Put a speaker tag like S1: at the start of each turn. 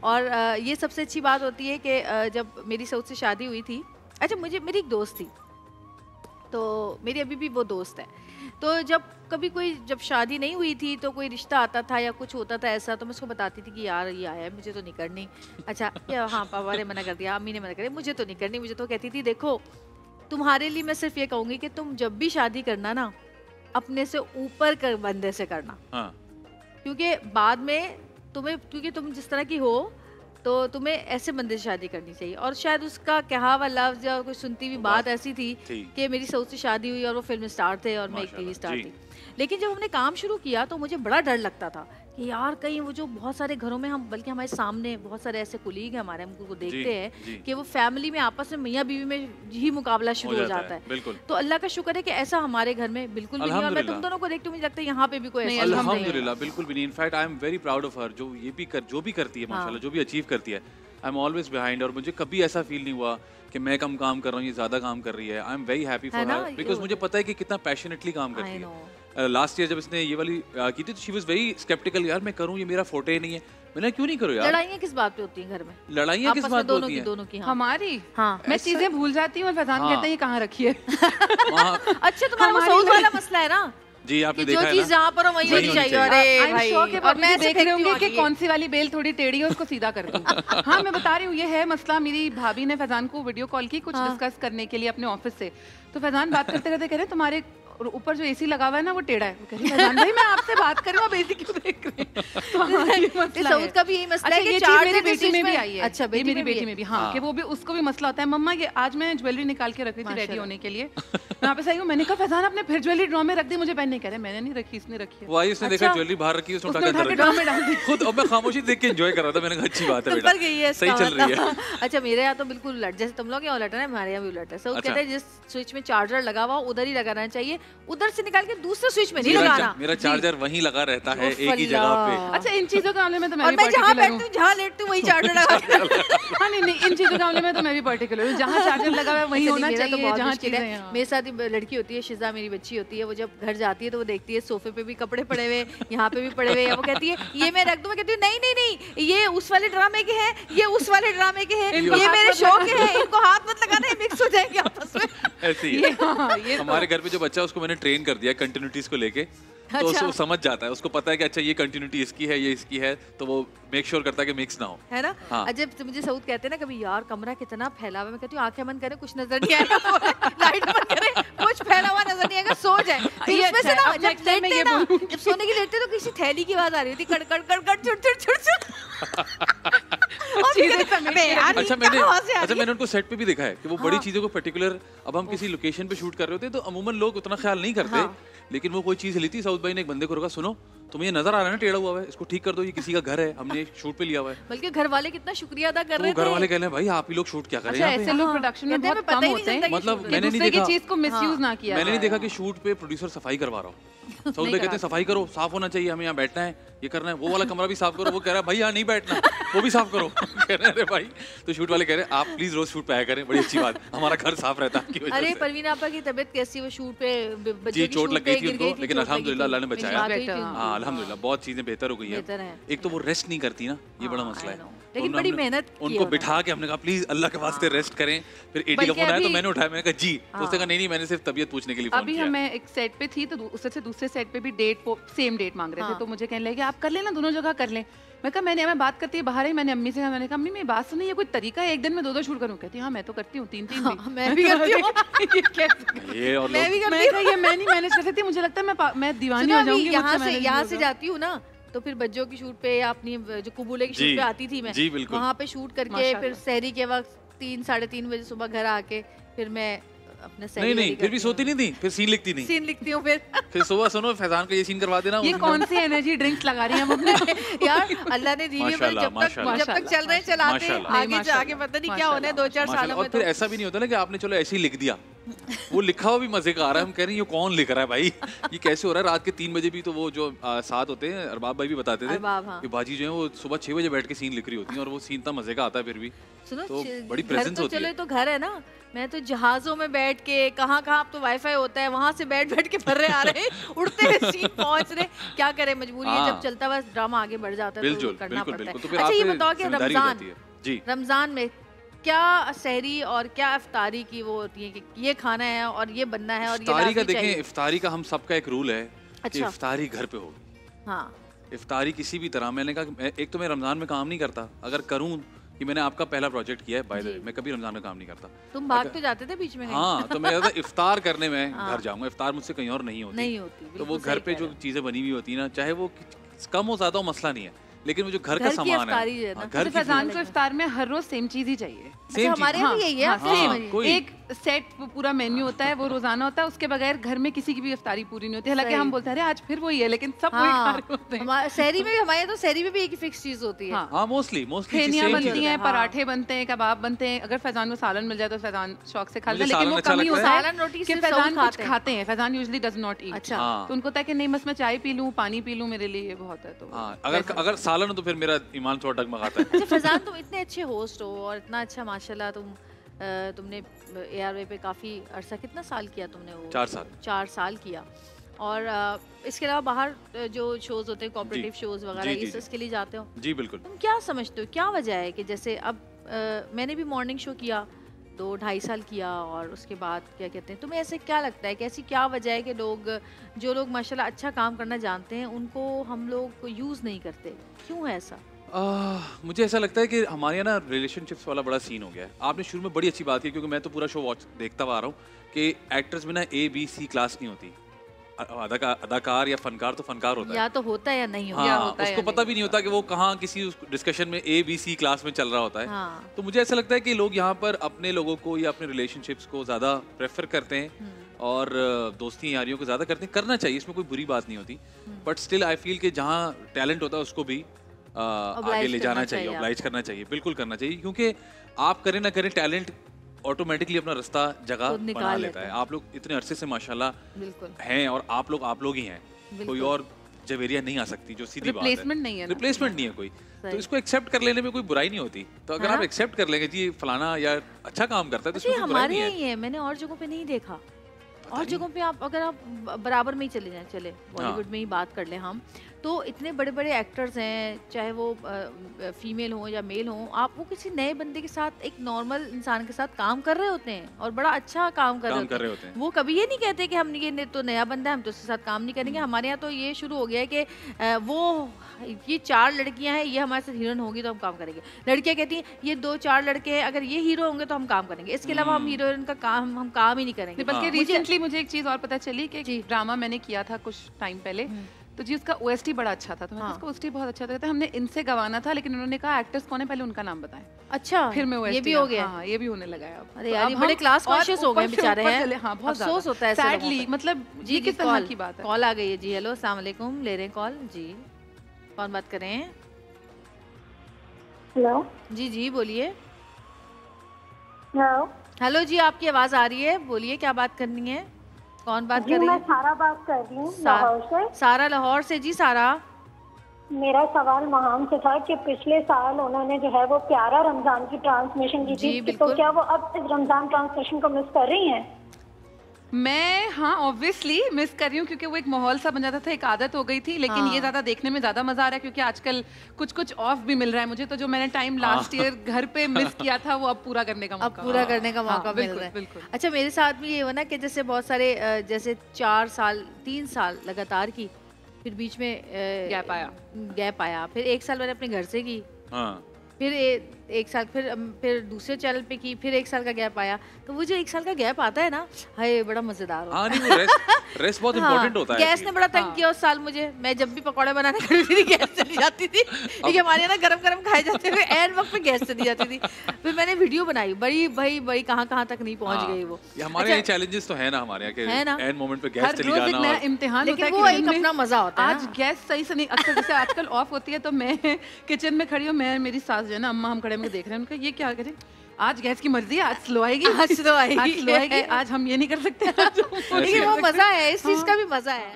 S1: और ये सबसे अच्छी बात होती है कि जब मेरी सऊद से शादी हुई थी, अच्छा मेरी एक दोस्त थी, तो मेरी अभी भी वो दोस्त है। तो जब शादी नहीं हुई थी तो कोई रिश्ता आता था या कुछ होता था ऐसा, तो मैं उसको बताती थी कि यार ये आया है, मुझे तो नहीं करनी। अच्छा या हाँ, पापा ने मना कर दिया, अम्मी ने मना कर दिया, मुझे तो नहीं करनी। मुझे तो कहती थी देखो तुम्हारे लिए मैं सिर्फ ये कहूँगी कि तुम जब भी शादी करना ना, अपने से ऊपर कर बंदे से करना। हाँ। क्योंकि बाद में क्योंकि तुम जिस तरह की हो तो तुम्हें ऐसे बंदे से शादी करनी चाहिए। और शायद उसका कहा हुआ लफ्ज़ या कोई सुनती हुई बात ऐसी थी कि मेरी सऊद से शादी हुई और वो फिल्म स्टार थे और मैं एक टीवी स्टार थी। लेकिन जब हमने काम शुरू किया तो मुझे बड़ा डर लगता था कि यार कहीं वो जो बहुत सारे घरों में हम, बल्कि हमारे सामने बहुत सारे ऐसे कुलीग हैं हमारे, हम उनको देखते हैं कि वो फैमिली में आपस में मियाँ बीवी में ही मुकाबला शुरू हो जाता है। तो अल्लाह का शुक्र है कि ऐसा हमारे घर में बिल्कुल भी नहीं। और मैं तुम दोनों को देखती हूँ, मुझे लगता है यहाँ पे भी कोई ऐसा
S2: अल्हम्दुलिल्लाह बिल्कुल भी नहीं। In fact I am very proud of her, जो भी करती है माशाल्लाह, जो भी अचीव करती है, आई एम ऑलवेज बिहाइंड। और मुझे कभी ऐसा फील नहीं हुआ कि मैं कम काम कर रहा हूँ, ये ज्यादा काम कर रही है। I am very happy for her because मुझे पता है कि कितना पैशनेटली काम करती है। लास्ट ईयर जब इसने ये वाली की थी तो शी वाज वेरी स्केप्टिकल, यार मैं करूँ, ये मेरा फोटे नहीं है। मैंने क्यों नहीं करो यार।
S1: लड़ाइयाँ किस बात पे होती हैं घर में?
S2: लड़ाइयाँ किस बात पे होती हैं?
S1: दोनों की।
S3: हमारी मैं चीजें भूल जाती हूँ और फैजान कहते हैं ये कहाँ रखी है।
S1: अच्छा तुम्हारा वो सऊद वाला मसला है ना
S2: जी, आपने देखा है ना,
S1: जो चीज जहाँ पर वही होनी चाहिए। अरे भाई,
S3: और मैं देख रही हूँ कि कौन सी वाली बेल थोड़ी टेढ़ी है उसको सीधा कर दूँ। हाँ मैं बता रही हूँ, ये है मसला। मेरी भाभी ने फैजान को वीडियो कॉल की कुछ डिस्कस करने के लिए अपने ऑफिस से, तो फैजान बात करते करते कह रहे तुम्हारे ऊपर जो एसी लगा हुआ है ना वो टेढ़ा है। कह रही फैजान भाई मैं आपसे बात कर रही हूँ, आप एसी क्यों देख रहे हैं?
S1: सऊद का भी यही मसला है कि
S3: मेरी बेटी में भी आई है। अच्छा मेरी बेटी में भी, हाँ, कि वो भी, उसको भी मसला होता है। मम्मा ये आज मैं ज्वेलरी निकाल के रख रही थी रेडी होने के लिए, मैं वापस आई हूँ, मैंने कहा फैजान आपने फिर ज्वेलरी ड्रॉ में रख दी, मुझे पहनने। कह रहे मैंने नहीं रखी, इसने रखी है।
S2: वो आई, उसने देखा ज्वेलरी बाहर रखी, उसने उठा के ड्रॉ में डाल दी खुद। अब मैं खामोशी देख के एंजॉय कर रहा था, मैंने कहा अच्छी बात है बेटा, सही चल रही है।
S1: अच्छा मेरे यहाँ तो बिल्कुल उलट, जैसे तुम लोग यहाँ उलट है, हमारे यहाँ भी उलट है। सऊद कहते हैं जिस स्विच में चार्जर लगा हुआ उधर ही लगाना चाहिए, उधर से निकाल के दूसरे स्विच में नहीं लगाना।
S2: मेरा चार्जर वहीं लगा रहता है एक ही जगह पे।
S3: अच्छा इन चीजों के मामले में तो मैं
S1: भी जहाँ बैठती हूँ, जहाँ लेटती हूँ वही चार्जर लगा।
S3: हाँ नहीं इन चीजों के मामले में तो मैं भी पर्टिकुलर हूँ, जहाँ चार्जर लगा हुआ है वहीं होना चाहिए। जहाँ चीजें,
S1: मेरे साथ लड़की होती है शिजा, मेरी बच्ची होती है, वो जब घर जाती है तो वो देखती है सोफे पे भी कपड़े पड़े हुए, यहाँ पे भी पड़े हुए, वो कहती है ये मैं रख दूँ। मैं कहती हूँ नहीं ये उस वाले ड्रामे के हैं, ये उस वाले ड्रामे के हैं, ये मेरे शो के हैं, इनको हाथ मत लगाना, ये मिक्स हो जाएंगे आपस में।
S2: ऐसे ही है हमारे घर पे जो बच्चा, उसको मैंने ट्रेन कर दिया कंटिन्यूटीज को लेके, तो उसको समझ जाता है, उसको पता है कि अच्छा ये कंटिन्यूटी इसकी है, ये इसकी है, तो वो मेक श्योर करता है कि मिक्स ना हो, है ना। हाँ।
S1: जब मुझे सऊद कहते हैं ना कभी यार कमरा कितना फैला हुआ है, मैं कहती हूँ आंखें बंद करें कुछ नजर नहीं आएगा, लाइट बंद करें कुछ फैला हुआ नजर नहीं आएगा, सो जाए। इसमें से ना जब सोने की लेटते तो किसी थैली की आवाज आ रही थी, कड़ कड़ कड़ कड़ चुड़ चुड़ चुड़ चुड़।
S2: अच्छा मैंने उनको सेट पे भी देखा है कि वो बड़ी चीजों को पर्टिकुलर, अब हम किसी लोकेशन पे शूट कर रहे होते हैं तो अमूमन लोग उतना ख्याल नहीं करते, लेकिन वो कोई चीज हिली थी, सऊद भाई ने एक बंदे को रोका, सुनो तुम्हें ये नजर आ रहा है ना टेढ़ा हुआ है, इसको ठीक कर दो, ये किसी का घर है, हमने शूट पे लिया हुआ है।
S1: बल्कि घर वाले कितना शुक्रिया अदा कर रहे थे।
S2: घर वाले कह रहे हैं भाई आप ही लोग शूट क्या कर रहे हैं।
S3: ऐसे लोग प्रोडक्शन में बहुत कम होते हैं,
S2: मतलब मैंने नहीं देखा
S3: चीज को मिसयूज ना किया।
S2: मैंने नहीं देखा कि शूट पे प्रोड्यूसर सफाई करवा रहा हो। सऊद भाई कहते हैं सफाई करो, साफ होना चाहिए, हमें यहाँ बैठना है, ये करना है, वो वाला कमरा भी साफ करो। वो कह रहा है भाई यहाँ नहीं बैठना, वो भी साफ करो। कह रहे हैं भाई, तो शूट वाले कह रहे हैं आप प्लीज रोज शूट पे आया करें, बड़ी अच्छी बात, हमारा घर साफ रहता है आपकी वजह से।
S1: अरे परवीन आपा की तबीयत कैसी, वो शूट पे
S2: जी चोट लग गई थी उनको, लेकिन अल्हम्दुलिल्लाह अल्लाह ने बचाया। हाँ अल्हम्दुलिल्लाह बहुत चीजें बेहतर हो गई हैं। एक तो वो रेस्ट नहीं करती ना, ये बड़ा मसला है,
S1: लेकिन बड़ी मेहनत
S2: उनको बिठा के हमने कहा प्लीज अल्लाह के वास्ते रेस्ट करें। फिर एडी का फोन आया तो मैंने उठाया, मैंने कहा जी, तो उसने कहा नहीं मैंने सिर्फ तबीयत पूछने के लिए फोन किया।
S3: अभी मैं एक सेट पे थी तो उससे दूसरे सेट पे भी सेम डेट मांग रहे थे, तो मुझे कहने लगे आप कर लेना, दोनों जगह कर लें। मैं कहा मैं बात करती है बाहर ही, मैंने अम्मी से कहा, मैंने कहा अम्मी मेरी बात सुनिए, ये कोई तरीका है एक दिन में 2-2 शूट करूं? कहती हाँ मैं तो करती हूँ 3-3 भी।
S1: मैं भी करती हूँ।
S3: मैं भी करती हूँ, मैं नहीं मैनेज कर सकती, मुझे लगता है मैं दीवानी हो जाऊंगी।
S1: यहाँ से जाती हूँ ना तो फिर बच्चों की शूट पे या अपनी जो कबूले की शूट पे आती थी मैं, वहाँ पे शूट करके फिर सहरी के वक्त 3-3:30 बजे सुबह घर आके फिर मैं अपने
S2: नहीं फिर भी सोती नहीं थी, फिर सीन लिखती नहीं,
S1: सीन लिखती हूँ फिर
S2: सुबह सुनो फैजान का ये सीन करवा देना।
S3: ये कौन सी एनर्जी ड्रिंक्स लगा रही हैं हम अपने
S1: यार अल्लाह ने दी है, जब तक चल रहे हैं चलाते हैं, आगे जाके पता नहीं क्या होना है 2-4 सालों में।
S2: और फिर ऐसा भी नहीं होता ना कि आपने चलो ऐसे ही लिख दिया, वो लिखा हुआ भी मजे का आ रहा है, हम कह रहे हैं ये कौन लिख रहा है भाई, ये कैसे हो रहा है। रात के 3 बजे भी तो वो जो साथ होते हैं, अरबाब भाई भी बताते थे कि बाजी जो है वो सुबह 6 बजे बैठ के सीन लिख रही होती है और वो सीन इतना मजे का आता है। फिर भी
S1: सुनो,
S2: तो बड़ी प्रेजेंस होती है।
S1: चलो तो घर है ना, मैं तो जहाजों में बैठ के कहाँ अब तो वाईफाई होता है, वहां से बैठ के भर रहे आ रहे उड़ते हुए सीन पहुंच रहे, क्या करे, मजबूरी है, जब चलता हुआ ड्रामा आगे बढ़ जाता है तो करना पड़ता है। अच्छा ये बताओ कि रमजान में क्या सहरी और क्या इफ्तारी की वो होती है कि ये खाना है और ये बनना है और ये
S2: इफ्तारी का देखें, इफ्तारी का हम सबका एक रूल है कि इफ्तारी घर पे होगी।
S1: हाँ,
S2: इफ्तारी किसी भी तरह, मैंने कहा एक तो मैं रमजान में काम नहीं करता, अगर करूं कि मैंने आपका पहला प्रोजेक्ट किया है बाय द वे, मैं कभी रमजान में काम नहीं करता।
S1: तुम भाग तो जाते थे बीच में कहीं?
S2: हाँ, तो मैं इफ्तार करने में घर जाऊंगा, इफ्तार मुझसे कहीं और नहीं होती। तो वो घर पे जो चीजें बनी हुई होती है ना, चाहे वो कम हो ज्यादा हो मसला नहीं है, लेकिन वो जो घर का सामान है,
S3: घर की फैजान को इफ्तार में हर रोज सेम चीज ही चाहिए।
S1: हमारे यहाँ भी यही है,
S3: एक सेट पूरा मेन्यू होता है, वो रोजाना होता है, उसके बगैर घर में किसी की भी इफ्तारी पूरी नहीं होती। हालांकि हम बोलते हैं अरे आज फिर वही है, लेकिन सब वही खा रहे होते हैं।
S1: सहरी में भी, हमारे तो सहरी में भी एक ही फिक्स चीज होती है।
S2: हाँ, मोस्टली
S3: फेनियां बनती हैं, पराठे बनते हैं, कबाब बनते हैं। अगर फैजान को सालन मिल जाए तो फैजान शौक से खा लेते हैं, लेकिन वो कमी होता है कि फैजान कुछ खाते हैं। Faizan usually does not eat, तो उनको होता है कि नहीं बस मैं चाय पी लूं, पानी पी लूं, मेरे लिए ये बहुत है। तो
S2: अगर सालन हो तो फिर मेरा ईमान थोड़ा डगमगाता है।
S1: अच्छा फैजान, तुम इतने अच्छे होस्ट हो और इतना अच्छा माशाल्लाह, तुमने ARY पे काफ़ी अरसा, कितना साल किया तुमने वो? 4 साल किया। और इसके अलावा बाहर जो शोज होते हैं, कोऑपरेटिव शोज वगैरह, इसके लिए जाते हो?
S2: जी बिल्कुल।
S1: तुम क्या समझते हो, क्या वजह है कि जैसे अब मैंने भी मॉर्निंग शो किया 2-2.5 साल किया, और उसके बाद क्या कहते हैं, तुम्हें ऐसे क्या लगता है कि ऐसी क्या वजह है कि जो लोग माशाल्लाह अच्छा काम करना जानते हैं उनको हम लोग यूज़ नहीं करते, क्यों है ऐसा?
S2: मुझे ऐसा लगता है कि हमारे यहाँ ना रिलेशनशिप्स वाला बड़ा सीन हो गया है। आपने शुरू में बड़ी अच्छी बात की, क्योंकि मैं तो पूरा शो देखता हुआ आ रहा हूँ कि एक्टर्स में ना A-B-C क्लास नहीं होती। अदाकार या फनकार तो फनकार होता है,
S1: या तो होता है या नहीं होता।
S2: हाँ, उसको पता भी नहीं होता कि वो कहाँ किसी डिस्कशन में A-B-C क्लास में चल रहा होता है।
S1: हाँ।
S2: तो मुझे ऐसा लगता है कि लोग यहाँ पर अपने लोगों को या अपने रिलेशनशिप्स को ज्यादा प्रेफर करते हैं और दोस्ती यारियों को ज्यादा करते हैं। करना चाहिए, इसमें कोई बुरी बात नहीं होती, बट स्टिल आई फील कि जहाँ टैलेंट होता है उसको भी आगे ले जाना चाहिए, ऑब्लाइज करना चाहिए, बिल्कुल करना चाहिए, क्योंकि आप करें ना करें टैलेंट ऑटोमेटिकली अपना रास्ता जगह बना लेता है। आप लोग इतने अरसे से माशाल्लाह हैं और आप लोग ही हैं, कोई और जवेरिया नहीं आ सकती, जो सीधी बात है, रिप्लेसमेंट नहीं है कोई, तो इसको एक्सेप्ट कर लेने में कोई बुराई नहीं होती। तो अगर आप एक्सेप्ट कर लेंगे जी फलाना या अच्छा काम करता है तो इसमें कोई बुराई नहीं है।
S1: हमारे ही है, मैंने और जगहों पे नहीं देखा। और जगहों पे अगर आप बराबर में ही चले बॉलीवुड में ही बात कर लें हम, तो इतने बड़े बड़े एक्टर्स हैं, चाहे वो फीमेल हो या मेल हो, आप वो किसी नए बंदे के साथ, एक नॉर्मल इंसान के साथ काम कर रहे होते हैं और बड़ा अच्छा काम कर रहे होते हैं। वो कभी ये नहीं कहते कि हम ये तो नया बंदा है, हम तो उसके साथ काम नहीं करेंगे। हमारे यहाँ तो ये शुरू हो गया है कि ये 4 लड़कियां हैं, ये हमारे साथ हीरोइन होगी तो हम काम करेंगे। लड़कियां कहती हैं ये 2-4 लड़के हैं, अगर ये हीरो होंगे तो हम काम करेंगे, इसके अलावा हम हीरोइन का काम हम काम ही नहीं करेंगे।
S3: बल्कि रिसेंटली मुझे एक चीज और पता चली कि ड्रामा मैंने किया था कुछ टाइम पहले, तो जी उसका OST बड़ा अच्छा था, तो मैं उसका OST बहुत अच्छा था, हमने इनसे गवाना था, लेकिन उन्होंने कहा एक्टर्स कौन है पहले उनका नाम बताएं।
S1: अच्छा,
S3: फिर मैं OST
S1: ये भी हो गया।
S3: हाँ, ये भी होने लगा है अब।
S1: अरे यार, बड़े क्लास कॉन्शियस हो गए बेचारे हैं।
S3: हाँ, बहुत
S1: अफसोस होता है
S3: सैडली, मतलब
S1: जी
S3: किस तरह की बात है।
S1: कॉल आ गई है जी। हेलो, अस्सलाम वालेकुम, ले रहे हैं कॉल जी, कौन बात कर रहे हैं?
S4: हेलो
S1: जी बोलिए।
S4: हेलो
S1: जी, आपकी आवाज आ रही है, बोलिए क्या बात करनी है, कौन बात कर रही है?
S4: मैं सारा बात कर रही हूँ लाहौर से।
S1: सारा लाहौर से। जी सारा,
S4: मेरा सवाल महाम से था कि पिछले साल उन्होंने जो है वो प्यारा रमजान की ट्रांसमिशन की थी, तो क्या वो अब इस रमजान ट्रांसमिशन को मिस कर रही हैं?
S3: मैं हाँ ऑब्वियसली मिस कर रही हूँ, क्योंकि वो एक माहौल सा बन जाता था, एक आदत हो गई थी। लेकिन ये ज्यादा देखने में ज्यादा मजा आ रहा है, क्योंकि आजकल कुछ ऑफ भी मिल रहा है मुझे, तो जो मैंने टाइम लास्ट ईयर घर पे मिस किया था वो अब पूरा करने का मौका
S1: मिल रहा है। अच्छा, मेरे साथ भी ये हुआ ना कि जैसे बहुत सारे जैसे 3 साल लगातार की, फिर बीच में गैप आया, फिर 1 साल मैंने अपने घर से की, फिर 1 साल फिर दूसरे चैनल पे की, फिर 1 साल का गैप आया। तो वो जो 1 साल का गैप आता है ना, हाय बड़ा मजेदार होता है।
S2: रेस्ट बहुत इंपॉर्टेंट होता है।
S1: गैस ने बड़ा तंग किया उस साल मुझे। मैं जब भी पकौड़े बनाने खड़ी थी गैस चली जाती थी, क्योंकि हमारे यहाँ ना गरम खाए जाते थे, एन वक्त पे गैस चली जाती थी। फिर मैंने वीडियो बनाई, बड़ी कहाँ तक नहीं पहुँच गई वो।
S2: हमारे यहाँ चैलेंजेस तो है ना, हमारे यहाँ के एन मोमेंट पे गैस चली जाना,
S3: नया इम्तिहान होता है।
S1: वो एक अपना मजा होता है।
S3: आज गैस सही से नहीं, अक्सर जैसे आजकल ऑफ होती है तो मैं किचन में खड़ी हूँ, मैं मेरी सास जो है ना, अम्मा हम खड़े में देख रहे हैं, उनका ये क्या करें, आज गैस की मर्जी है, आज स्लो आएगी,
S1: आज स्लो आएगी,
S3: आज स्लो आएगी, आज हम ये नहीं कर सकते।
S1: लेकिन वो मजा है, इस चीज का भी मजा है।